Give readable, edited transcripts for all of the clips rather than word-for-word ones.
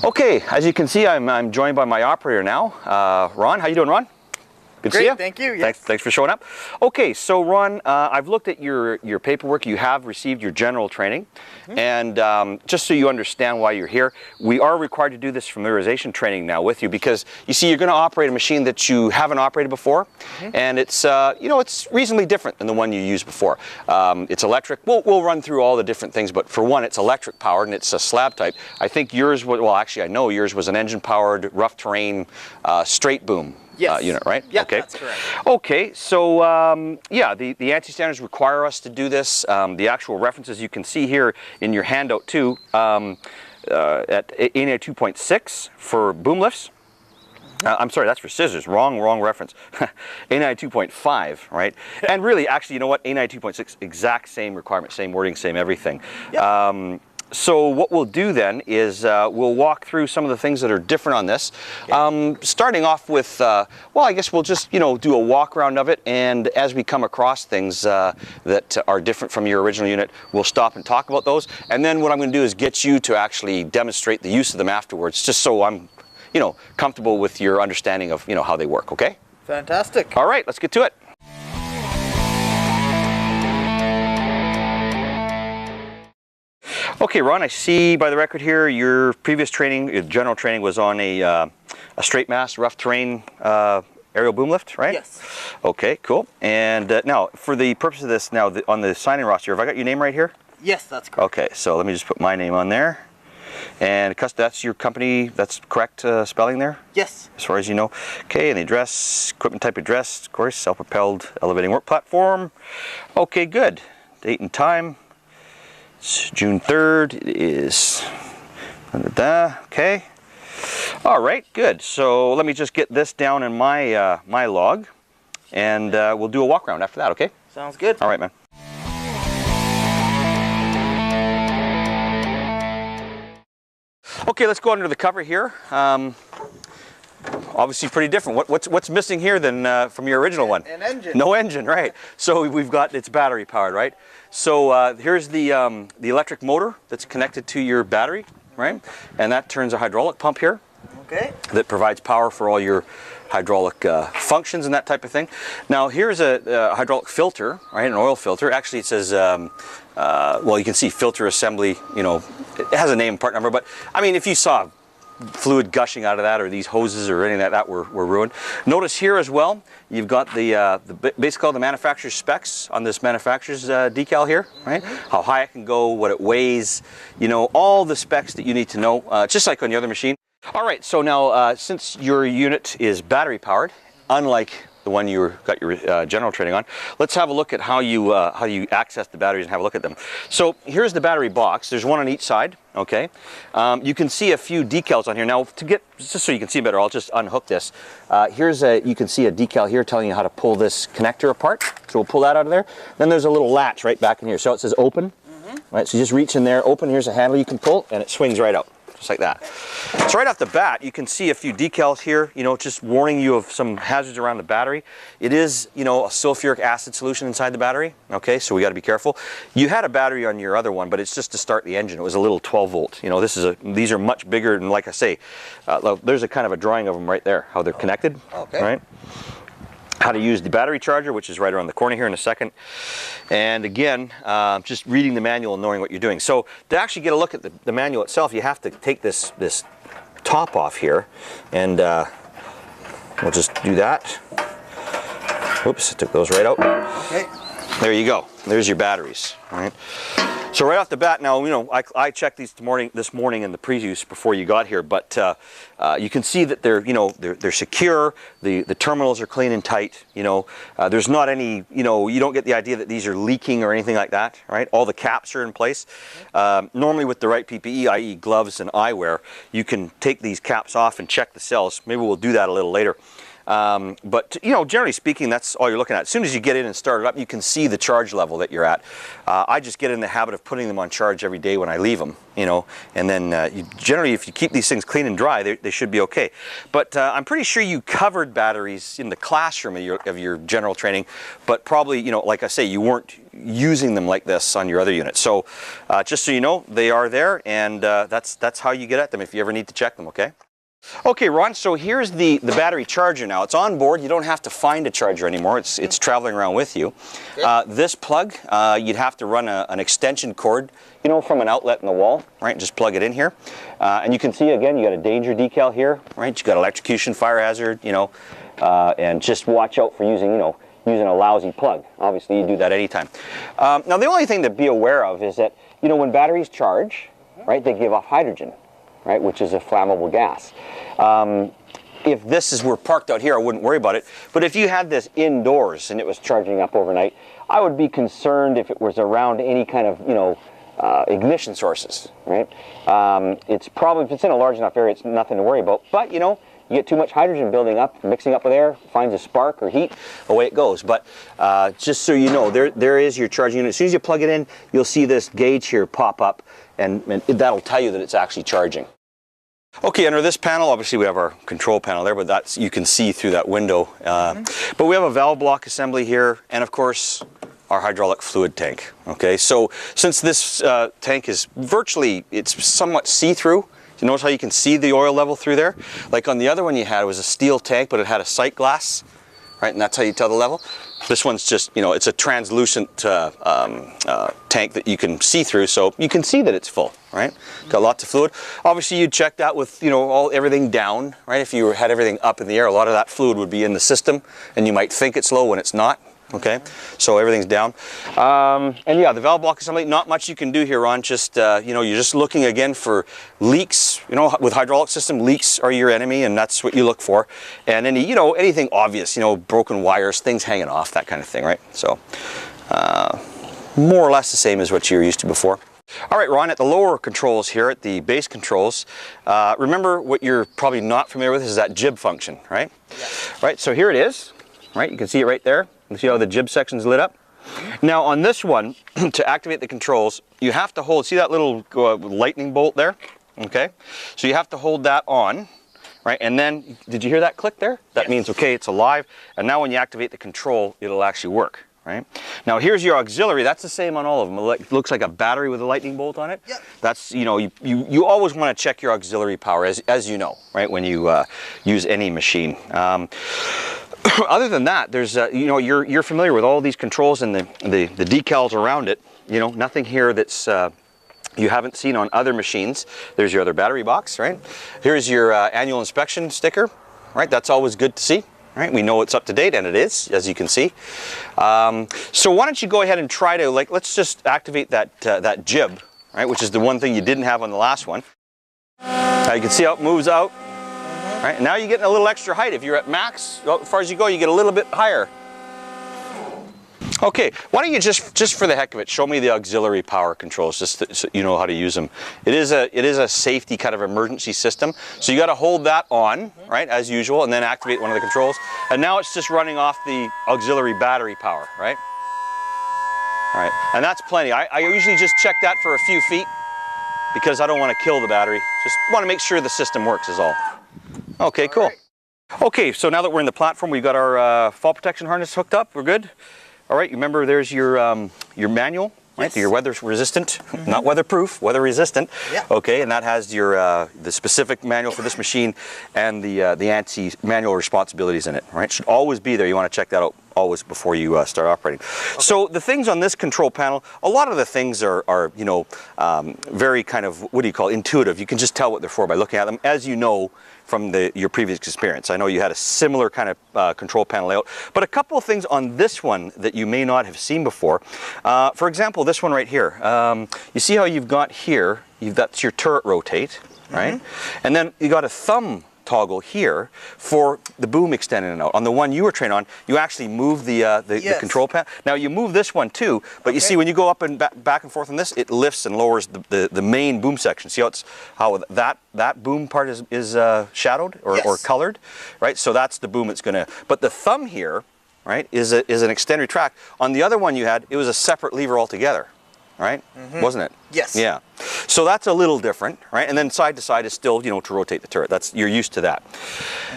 Okay, as you can see, I'm joined by my operator now, Ron. How you doing, Ron? Good to see you. Thank you. Yes. Thanks for showing up. Okay, so Ron, I've looked at your paperwork. You have received your general training, and just so you understand why you're here, we are required to do this familiarization training now with you because you see you're going to operate a machine that you haven't operated before, and it's it's reasonably different than the one you used before. It's electric. We'll run through all the different things, but for one, it's electric powered and it's a slab type. I think yours was, well, actually, I know yours was an engine powered rough terrain straight boom. Yes. Unit, right? Yeah, okay. That's correct. Okay, so yeah, the ANSI standards require us to do this. The actual references you can see here in your handout too, at ANI 2.6 for boom lifts. I'm sorry, that's for scissors. Wrong reference. ANI 2.5, right? And really, actually, you know what? ANI 2.6, exact same requirement, same wording, same everything. Yep. So what we'll do then is we'll walk through some of the things that are different on this. Okay. Starting off with, well, I guess we'll just, do a walk around of it, and as we come across things that are different from your original unit, we'll stop and talk about those. And then what I'm going to do is get you to actually demonstrate the use of them afterwards, just so I'm, comfortable with your understanding of, how they work, okay? Fantastic. All right, let's get to it. Okay, Ron, I see by the record here your previous training, your general training, was on a straight mast rough terrain aerial boom lift, right? Yes. Okay, cool. And now, for the purpose of this, now on the signing roster, have I got your name right here? Yes, that's correct. Okay, so let me just put my name on there. And that's your company, that's correct spelling there? Yes. As far as you know. Okay, and the address, equipment type address, of course, self-propelled elevating work platform. Okay, good. Date and time. It's June 3rd, it is, okay. All right, good. So let me just get this down in my my log, and we'll do a walk around after that, okay? Sounds good. All right, man. Okay, let's go under the cover here. Obviously pretty different. What's missing here than from your original one? An engine. No engine, right. So we've got, it's battery powered, right? So here's the electric motor that's connected to your battery, right? And that turns a hydraulic pump here. Okay. That provides power for all your hydraulic functions and that type of thing. Now here's a hydraulic filter, right? An oil filter. Actually it says, well, you can see filter assembly, it has a name and part number, but I mean, if you saw fluid gushing out of that, or these hoses or anything like that were ruined. Notice here as well, you've got basically all the manufacturer's specs on this manufacturer's decal here, right? How high it can go, what it weighs, all the specs that you need to know, just like on the other machine. All right, so now since your unit is battery powered, unlike the one you got your general training on, let's have a look at how you access the batteries and have a look at them. So here's the battery box. There's one on each side. Okay, you can see a few decals on here. Now, just so you can see better, I'll just unhook this. You can see a decal here telling you how to pull this connector apart. So we'll pull that out of there. Then there's a little latch right back in here. So it says open. Right. So you just reach in there, open. Here's a handle you can pull, and it swings right out. Just like that. So right off the bat, you can see a few decals here, just warning you of some hazards around the battery. It is, a sulfuric acid solution inside the battery. Okay, so we got to be careful. You had a battery on your other one, but it's just to start the engine. It was a little 12 volt. These are much bigger, and like I say, there's a kind of a drawing of them right there, how they're connected. Okay. Right. How to use the battery charger, which is right around the corner here in a second. And again, just reading the manual and knowing what you're doing. So to actually get a look at the manual itself, you have to take this top off here, and we'll just do that. Whoops, I took those right out. Okay. There you go. There's your batteries. All right. So right off the bat, now I checked these this morning in the pre-use before you got here, but you can see that they're secure. The terminals are clean and tight. There's not any you don't get the idea that these are leaking or anything like that. Right? All the caps are in place. Normally with the right PPE, i.e. gloves and eyewear, you can take these caps off and check the cells. Maybe we'll do that a little later. But you know, generally speaking, that's all you're looking at. As soon as you get in and start it up, you can see the charge level that you're at. I just get in the habit of putting them on charge every day when I leave them, you know, and then generally if you keep these things clean and dry, they should be okay. But I'm pretty sure you covered batteries in the classroom of your general training, but probably, you know, like I say, you weren't using them like this on your other units. So just so you know, they are there, and that's how you get at them if you ever need to check them, okay? Okay, Ron, so here's the battery charger now. It's on board. You don't have to find a charger anymore. It's traveling around with you. This plug, you'd have to run an extension cord, you know, from an outlet in the wall, right? And just plug it in here. And you can see, again, you got a danger decal here, right? You got electrocution, fire hazard, you know, and just watch out for using, you know, using a lousy plug. Obviously, you do that anytime. Now, the only thing to be aware of is that, you know, when batteries charge, right, they give off hydrogen, right, which is a flammable gas. If this were parked out here, I wouldn't worry about it. But if you had this indoors and it was charging up overnight, I would be concerned if it was around any kind of, you know, ignition sources, right? It's probably, if it's in a large enough area, it's nothing to worry about. But, you know, you get too much hydrogen building up, mixing up with air, finds a spark or heat, away it goes. But just so you know, there is your charging unit. As soon as you plug it in, you'll see this gauge here pop up, and that'll tell you that it's actually charging. Okay, under this panel, obviously we have our control panel there, but that's, you can see through that window. But we have a valve block assembly here, and of course, our hydraulic fluid tank. Okay, so since this tank is virtually, it's somewhat see-through. You notice how you can see the oil level through there? Like on the other one you had, it was a steel tank, but it had a sight glass, right? And that's how you tell the level. This one's just, you know, it's a translucent tank that you can see through, so you can see that it's full, right? Got lots of fluid. Obviously, you'd check that with, you know, everything down, right? If you had everything up in the air, a lot of that fluid would be in the system, and you might think it's low when it's not. Okay, so everything's down. And yeah, the valve block assembly, not much you can do here, Ron. Just, you know, you're just looking again for leaks. You know, with hydraulic system, leaks are your enemy, and that's what you look for. And any, you know, anything obvious, you know, broken wires, things hanging off, that kind of thing, right? So, more or less the same as what you were used to before. All right, Ron, at the lower controls here, at the base controls, remember what you're probably not familiar with is that jib function, right? Yes. Right, so here it is, right? You can see it right there. You see how the jib section's lit up? Now on this one, to activate the controls, you have to hold, see that little lightning bolt there? Okay, so you have to hold that on, right? And then, did you hear that click there? That means, okay, it's alive. And now when you activate the control, it'll actually work, right? Now here's your auxiliary. That's the same on all of them. It looks like a battery with a lightning bolt on it. Yep. That's, you know, you always want to check your auxiliary power, as you know, right? When you use any machine. Other than that, there's, you know, you're familiar with all these controls and the decals around it. You know, nothing here that's you haven't seen on other machines. There's your other battery box, right? Here's your annual inspection sticker, right? That's always good to see, right? We know it's up to date, and it is, as you can see. So why don't you go ahead and try to, like, let's just activate that jib, right? Which is the one thing you didn't have on the last one. Now you can see how it moves out. Right, and now you're getting a little extra height. If you're at max, as far as you go, you get a little bit higher. Okay, why don't you just for the heck of it, show me the auxiliary power controls, just so you know how to use them. It is a safety kind of emergency system, so you got to hold that on, right, as usual, and then activate one of the controls. And now it's just running off the auxiliary battery power, right? All right, and that's plenty. I usually just check that for a few feet because I don't want to kill the battery. Just want to make sure the system works is all. Okay, cool. Okay, so now that we're in the platform, we've got our fall protection harness hooked up. We're good. All right, remember there's your manual, right? Yes. Your weather resistant, not weatherproof, weather resistant. Yeah. Okay, and that has your the specific manual for this machine and the ANSI manual responsibilities in it. Right, should always be there. You want to check that out always before you start operating. Okay. So the things on this control panel, a lot of the things are you know, very kind of, what do you call it, intuitive. You can just tell what they're for by looking at them, as you know from your previous experience. I know you had a similar kind of control panel layout, but a couple of things on this one that you may not have seen before. For example, this one right here. You see how you've got here, that's your turret rotate, right? And then you got a thumb toggle here for the boom extending and out. On the one you were trained on, you actually move the control panel. Now you move this one too, but you see when you go up and back and forth on this, it lifts and lowers the main boom section. See how that boom part is shadowed or colored, right? So that's the boom it's going to. But the thumb here, right, is an extend retract. On the other one you had, it was a separate lever altogether. Right? Wasn't it? Yes. Yeah. So that's a little different, right? And then side to side is still, you know, to rotate the turret. You're used to that.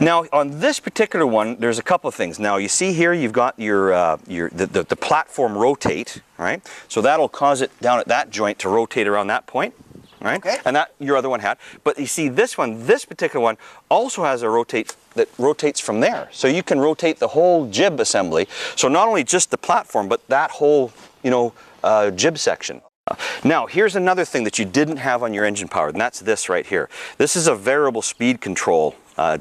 Now on this particular one, there's a couple of things. Now you see here, you've got the platform rotate, right? So that'll cause it down at that joint to rotate around that point, right? Okay. And that your other one had. But you see this one, this particular one, also has a rotate that rotates from there. So you can rotate the whole jib assembly. So not only just the platform, but that whole, you know, jib section. Now here's another thing that you didn't have on your engine power, and that's this right here. This is a variable speed control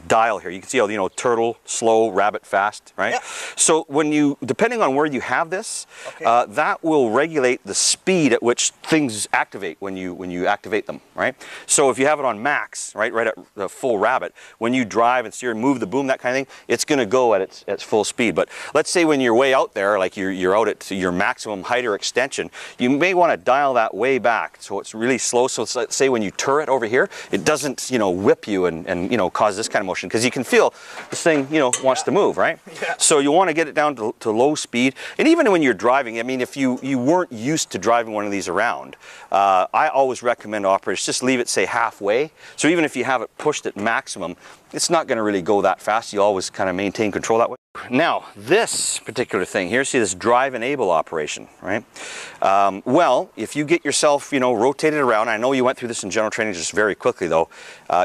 dial here. You can see how, you know, turtle, slow, rabbit, fast, right? Yeah. So when you, depending on where you have this, that will regulate the speed at which things activate when you activate them, right? So if you have it on max, right at the full rabbit, when you drive and steer and move the boom, that kind of thing, it's going to go at its full speed. But let's say when you're way out there, like you're out at your maximum height or extension, you may want to dial that way back so it's really slow. So let's say when you turret over here, it doesn't, you know, whip you and you know, cause this kind of motion, because you can feel this thing, you know, wants to move, right? Yeah. So you want to get it down to low speed. And even when you're driving, I mean, if you weren't used to driving one of these around, I always recommend operators just leave it, say, halfway. So even if you have it pushed at maximum, it's not going to really go that fast. You always kind of maintain control that way. Now, this particular thing here, see this drive enable operation, right? Well, if you get yourself, you know, rotated around, I know you went through this in general training just very quickly though,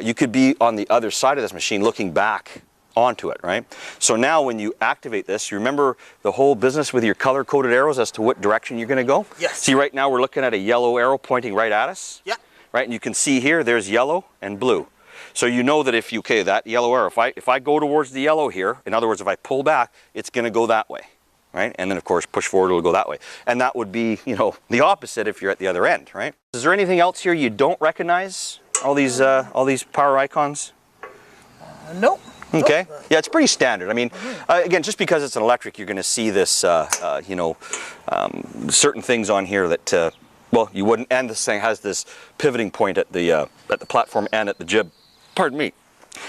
you could be on the other side of this machine looking back onto it, right? So now when you activate this, you remember the whole business with your color-coded arrows as to what direction you're going to go? Yes. See, right now we're looking at a yellow arrow pointing right at us? Yeah. Right, and you can see here, there's yellow and blue. So you know that if you, okay, that yellow arrow, if I go towards the yellow here, in other words, if I pull back, it's going to go that way, right? And then of course push forward, it'll go that way. And that would be, you know, the opposite if you're at the other end, right? Is there anything else here you don't recognize? All these power icons? Nope. Okay. Yeah, it's pretty standard. I mean, again, just because it's an electric, you're going to see this, you know, certain things on here that, well, you wouldn't. And this thing has this pivoting point at the platform and at the jib. Pardon me.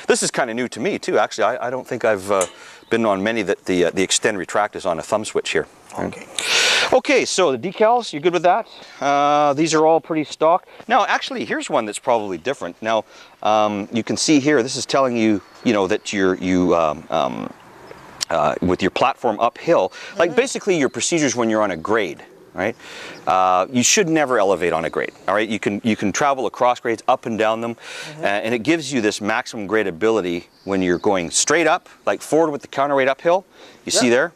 This is kind of new to me too. Actually, I don't think I've been on many that the extend retract is on a thumb switch here. Okay. Okay, so the decals, you good with that? These are all pretty stock. Now, actually, here's one that's probably different. Now, you can see here, this is telling you, you know, that with your platform uphill, like basically your procedures when you're on a grade. Right? You should never elevate on a grade. All right, you can travel across grades, up and down them, and it gives you this maximum grade ability when you're going straight up, like forward with the counterweight uphill. You see there,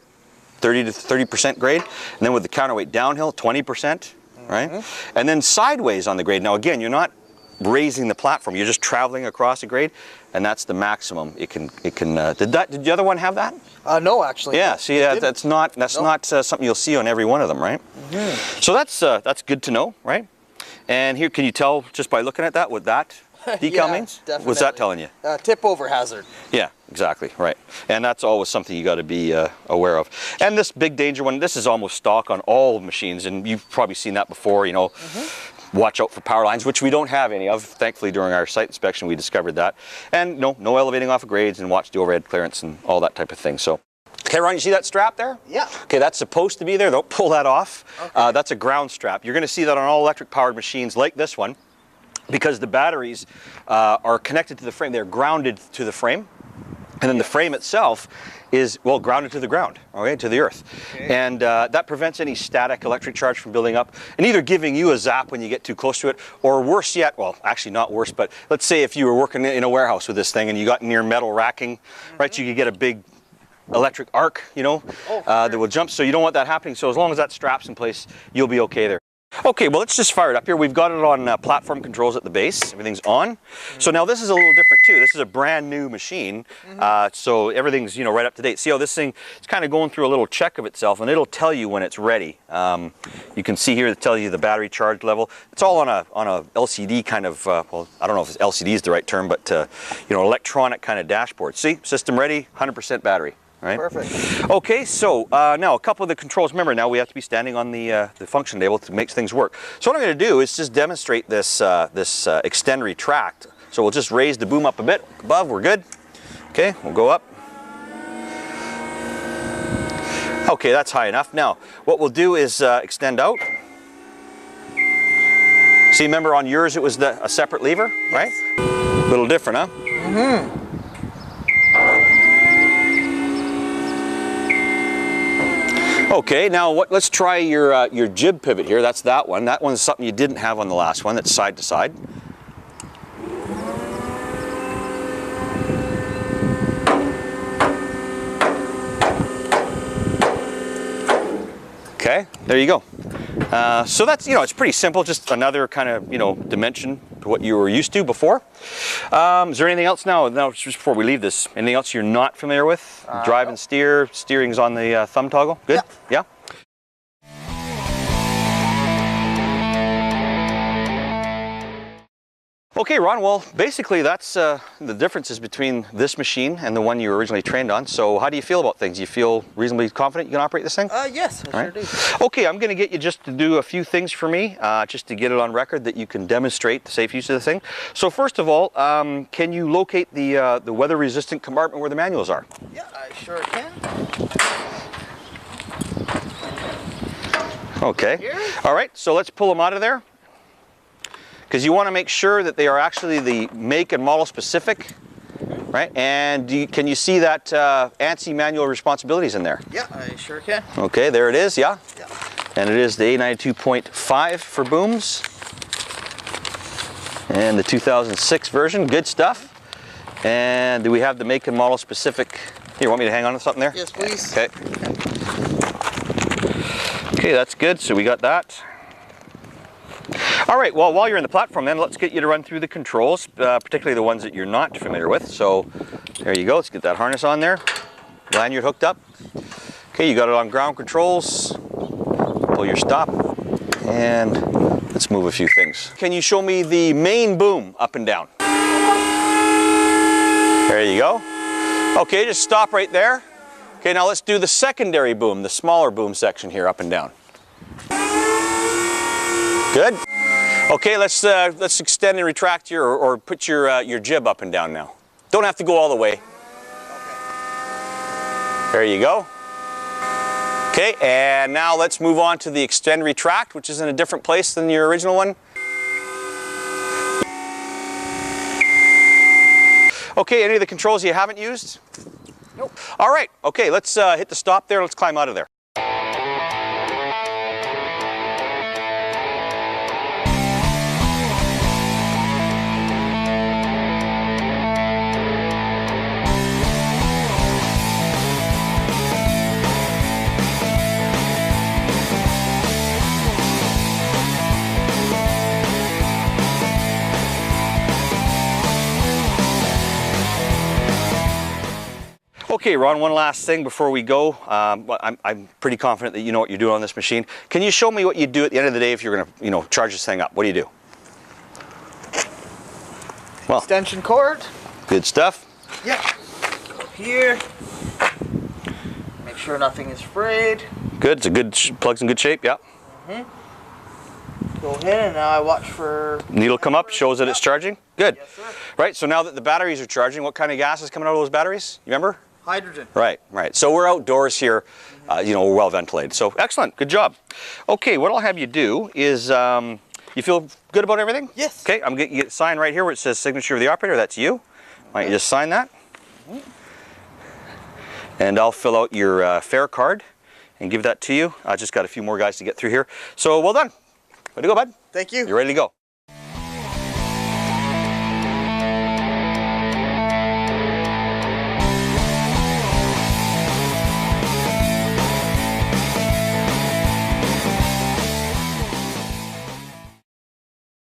30 to 30% grade, and then with the counterweight downhill, 20%. Right, and then sideways on the grade. Now again, you're not raising the platform; you're just traveling across a grade, and that's the maximum it can. Did the other one have that? No, actually. Yeah, see, that's not something you'll see on every one of them, right? So that's good to know, right? And here, can you tell just by looking at that what that decal means? Definitely. What's that telling you? Tip over hazard. Yeah, exactly, right. And that's always something you got to be aware of. And this big danger one, this is almost stock on all machines, and you've probably seen that before, you know. Watch out for power lines, which we don't have any of. Thankfully, during our site inspection, we discovered that. And no elevating off of grades, and watch the overhead clearance and all that type of thing. So, okay, Ron, you see that strap there? Yeah. Okay, that's supposed to be there. Don't pull that off. Okay. That's a ground strap. You're going to see that on all electric powered machines like this one, because the batteries are connected to the frame. They're grounded to the frame. And then the frame itself is, well, grounded to the ground, okay, to the earth. Okay. And that prevents any static electric charge from building up and either giving you a zap when you get too close to it, or worse yet, well, actually not worse, but let's say if you were working in a warehouse with this thing and you got near metal racking, right, you could get a big electric arc, you know, that will jump. So you don't want that happening. So as long as that strap's in place, you'll be okay there. Okay, well, let's just fire it up here. We've got it on platform controls at the base. Everything's on. So now this is a little different too. This is a brand new machine. So everything's, you know, right up to date. See how this thing, it's kind of going through a little check of itself, and it'll tell you when it's ready. You can see here, it tells you the battery charge level. It's all on a LCD kind of, well, I don't know if LCD is the right term, but you know, electronic kind of dashboard. See, system ready, 100% battery. Right? Perfect. Okay, so now a couple of the controls. Remember, now we have to be standing on the function table to make things work. So what I'm going to do is just demonstrate this extend retract. So we'll just raise the boom up a bit above. We're good. Okay, we'll go up. Okay, that's high enough. Now what we'll do is extend out. See, remember on yours it was a separate lever, right? A little different, huh? Mm-hmm. Okay, now let's try your jib pivot here. That's that one. That one's something you didn't have on the last one. That's side to side. Okay, there you go. So that's, you know, it's pretty simple. Just another kind of, you know, dimension to what you were used to before. Is there anything else now? Now, just before we leave this, anything else you're not familiar with? Drive and steer. Steering's on the thumb toggle. Good. Yeah. Okay, Ron, well, basically that's the differences between this machine and the one you were originally trained on. So how do you feel about things? You feel reasonably confident you can operate this thing? Yes, I sure do. Okay, I'm going to get you just to do a few things for me, just to get it on record that you can demonstrate the safe use of the thing. So first of all, can you locate the weather-resistant compartment where the manuals are? Yeah, I sure can. Okay. Here? All right, so let's pull them out of there. Because you want to make sure that they are actually the make and model specific, right? And can you see that ANSI manual responsibilities in there? Yeah, I sure can. Okay, there it is, yeah? Yeah. And it is the A92.5 for booms. And the 2006 version, good stuff. And do we have the make and model specific? Here, want me to hang on to something there? Yes, please. Okay. Okay, that's good, so we got that. All right, well, while you're in the platform then, let's get you to run through the controls, particularly the ones that you're not familiar with. So there you go, let's get that harness on there. Lanyard hooked up. Okay, you got it on ground controls. Pull your stop. And let's move a few things. Can you show me the main boom up and down? There you go. Okay, just stop right there. Okay, now let's do the secondary boom, the smaller boom section here, up and down. Good. Okay, let's extend and retract or put your jib up and down now. Don't have to go all the way. Okay. There you go. Okay, and now let's move on to the extend retract, which is in a different place than your original one. Okay, any of the controls you haven't used? Nope. All right. Okay, let's hit the stop there. Let's climb out of there. Okay, Ron, one last thing before we go. I'm pretty confident that you know what you're doing on this machine. Can you show me what you do at the end of the day if you're going to, you know, charge this thing up? What do you do? Well, extension cord. Good stuff. Yep. Go here. Make sure nothing is frayed. Good. It's a good plug's in good shape. Yeah. Go ahead, and now I watch for needle come up, shows that it's charging. Good. Yes, sir. Right. So now that the batteries are charging, what kind of gas is coming out of those batteries? You remember? Hydrogen. Right, right. So we're outdoors here, you know, we're well ventilated. So excellent, good job. Okay, what I'll have you do is, you feel good about everything? Yes. Okay, I'm getting you a sign right here where it says signature of the operator. That's you. Why don't you just sign that? And I'll fill out your fare card and give that to you. I just got a few more guys to get through here. So well done. Way to go, bud. Thank you. You're ready to go.